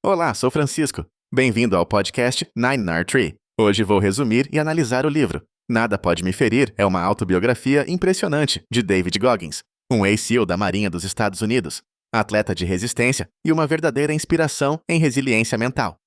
Olá, sou Francisco. Bem-vindo ao podcast Nine Nine Tree. Hoje vou resumir e analisar o livro Nada Pode Me Ferir é uma autobiografia impressionante de David Goggins, um ex-SEAL da Marinha dos Estados Unidos, atleta de resistência e uma verdadeira inspiração em resiliência mental.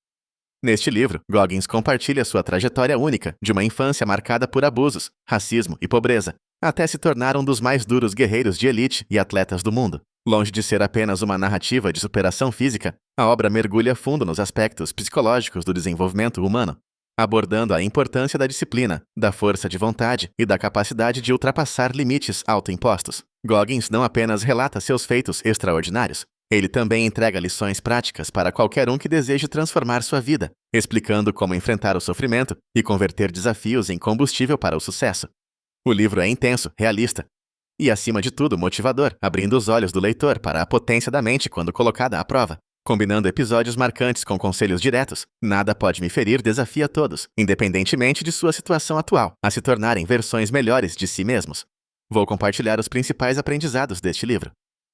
Neste livro, Goggins compartilha sua trajetória única de uma infância marcada por abusos, racismo e pobreza, até se tornar um dos mais duros guerreiros de elite e atletas do mundo. Longe de ser apenas uma narrativa de superação física, a obra mergulha fundo nos aspectos psicológicos do desenvolvimento humano, abordando a importância da disciplina, da força de vontade e da capacidade de ultrapassar limites autoimpostos. Goggins não apenas relata seus feitos extraordinários, ele também entrega lições práticas para qualquer um que deseje transformar sua vida, explicando como enfrentar o sofrimento e converter desafios em combustível para o sucesso. O livro é intenso, realista e, acima de tudo, motivador, abrindo os olhos do leitor para a potência da mente quando colocada à prova. Combinando episódios marcantes com conselhos diretos, Nada Pode Me Ferir desafia todos, independentemente de sua situação atual, a se tornarem versões melhores de si mesmos. Vou compartilhar os principais aprendizados deste livro.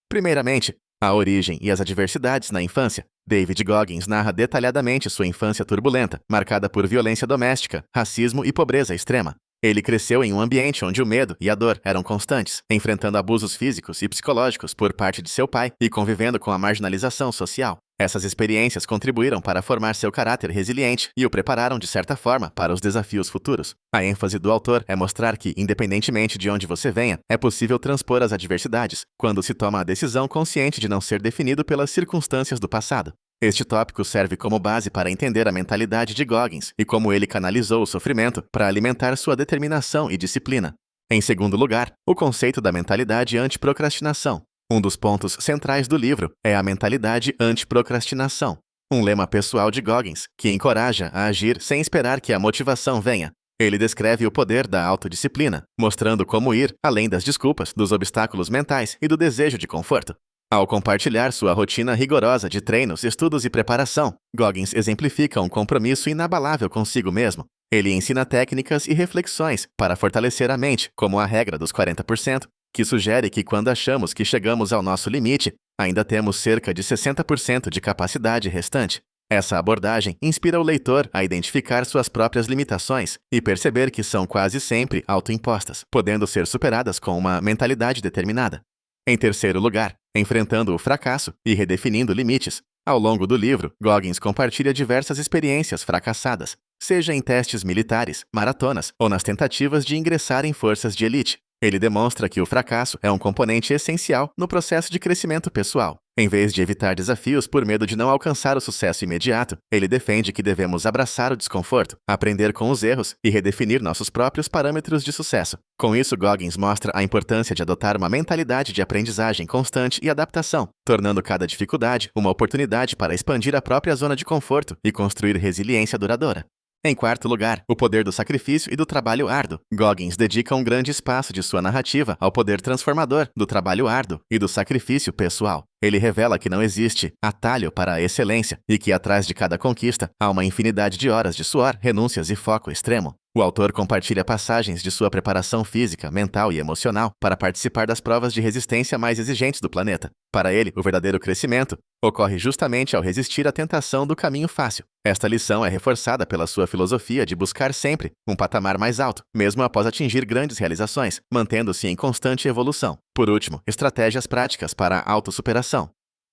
Primeiramente, a origem e as adversidades na infância. David Goggins narra detalhadamente sua infância turbulenta, marcada por violência doméstica, racismo e pobreza extrema. Ele cresceu em um ambiente onde o medo e a dor eram constantes, enfrentando abusos físicos e psicológicos por parte de seu pai e convivendo com a marginalização social. Essas experiências contribuíram para formar seu caráter resiliente e o prepararam, de certa forma, para os desafios futuros. A ênfase do autor é mostrar que, independentemente de onde você venha, é possível transpor as adversidades, quando se toma a decisão consciente de não ser definido pelas circunstâncias do passado. Este tópico serve como base para entender a mentalidade de Goggins e como ele canalizou o sofrimento para alimentar sua determinação e disciplina. Em segundo lugar, o conceito da mentalidade anti-procrastinação. Um dos pontos centrais do livro é a mentalidade anti-procrastinação, um lema pessoal de Goggins que encoraja a agir sem esperar que a motivação venha. Ele descreve o poder da autodisciplina, mostrando como ir além das desculpas, dos obstáculos mentais e do desejo de conforto. Ao compartilhar sua rotina rigorosa de treinos, estudos e preparação, Goggins exemplifica um compromisso inabalável consigo mesmo. Ele ensina técnicas e reflexões para fortalecer a mente, como a regra dos 40%, que sugere que quando achamos que chegamos ao nosso limite, ainda temos cerca de 60% de capacidade restante. Essa abordagem inspira o leitor a identificar suas próprias limitações e perceber que são quase sempre autoimpostas, podendo ser superadas com uma mentalidade determinada. Em terceiro lugar, enfrentando o fracasso e redefinindo limites. Ao longo do livro, Goggins compartilha diversas experiências fracassadas, seja em testes militares, maratonas ou nas tentativas de ingressar em forças de elite. Ele demonstra que o fracasso é um componente essencial no processo de crescimento pessoal. Em vez de evitar desafios por medo de não alcançar o sucesso imediato, ele defende que devemos abraçar o desconforto, aprender com os erros e redefinir nossos próprios parâmetros de sucesso. Com isso, Goggins mostra a importância de adotar uma mentalidade de aprendizagem constante e adaptação, tornando cada dificuldade uma oportunidade para expandir a própria zona de conforto e construir resiliência duradoura. Em quarto lugar, o poder do sacrifício e do trabalho árduo. Goggins dedica um grande espaço de sua narrativa ao poder transformador do trabalho árduo e do sacrifício pessoal. Ele revela que não existe atalho para a excelência e que atrás de cada conquista há uma infinidade de horas de suor, renúncias e foco extremo. O autor compartilha passagens de sua preparação física, mental e emocional para participar das provas de resistência mais exigentes do planeta. Para ele, o verdadeiro crescimento ocorre justamente ao resistir à tentação do caminho fácil. Esta lição é reforçada pela sua filosofia de buscar sempre um patamar mais alto, mesmo após atingir grandes realizações, mantendo-se em constante evolução. Por último, estratégias práticas para a autossuperação.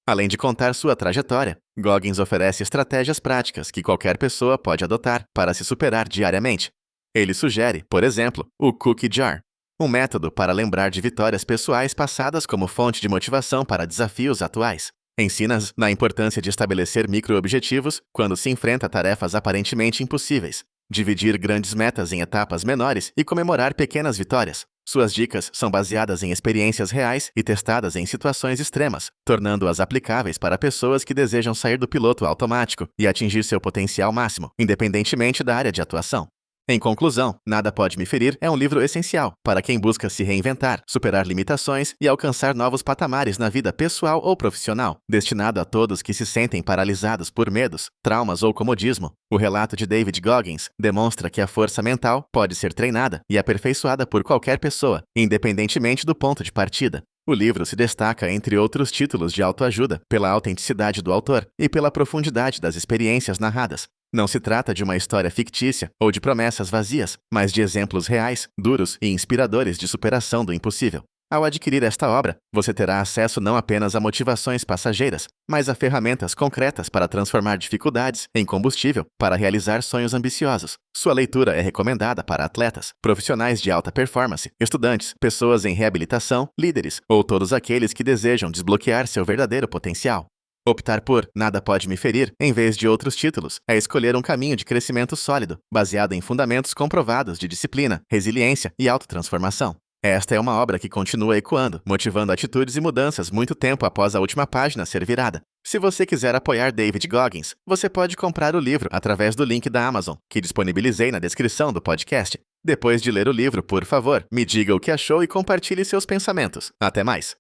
Além de contar sua trajetória, Goggins oferece estratégias práticas que qualquer pessoa pode adotar para se superar diariamente. Ele sugere, por exemplo, o Cookie Jar, um método para lembrar de vitórias pessoais passadas como fonte de motivação para desafios atuais. Ensina-nos na importância de estabelecer micro-objetivos quando se enfrenta tarefas aparentemente impossíveis, dividir grandes metas em etapas menores e comemorar pequenas vitórias. Suas dicas são baseadas em experiências reais e testadas em situações extremas, tornando-as aplicáveis para pessoas que desejam sair do piloto automático e atingir seu potencial máximo, independentemente da área de atuação. Em conclusão, Nada Pode Me Ferir é um livro essencial para quem busca se reinventar, superar limitações e alcançar novos patamares na vida pessoal ou profissional, destinado a todos que se sentem paralisados por medos, traumas ou comodismo. O relato de David Goggins demonstra que a força mental pode ser treinada e aperfeiçoada por qualquer pessoa, independentemente do ponto de partida. O livro se destaca entre outros títulos de autoajuda pela autenticidade do autor e pela profundidade das experiências narradas. Não se trata de uma história fictícia ou de promessas vazias, mas de exemplos reais, duros e inspiradores de superação do impossível. Ao adquirir esta obra, você terá acesso não apenas a motivações passageiras, mas a ferramentas concretas para transformar dificuldades em combustível para realizar sonhos ambiciosos. Sua leitura é recomendada para atletas, profissionais de alta performance, estudantes, pessoas em reabilitação, líderes ou todos aqueles que desejam desbloquear seu verdadeiro potencial. Optar por Nada Pode Me Ferir, em vez de outros títulos, é escolher um caminho de crescimento sólido, baseado em fundamentos comprovados de disciplina, resiliência e autotransformação. Esta é uma obra que continua ecoando, motivando atitudes e mudanças muito tempo após a última página ser virada. Se você quiser apoiar David Goggins, você pode comprar o livro através do link da Amazon, que disponibilizei na descrição do podcast. Depois de ler o livro, por favor, me diga o que achou e compartilhe seus pensamentos. Até mais!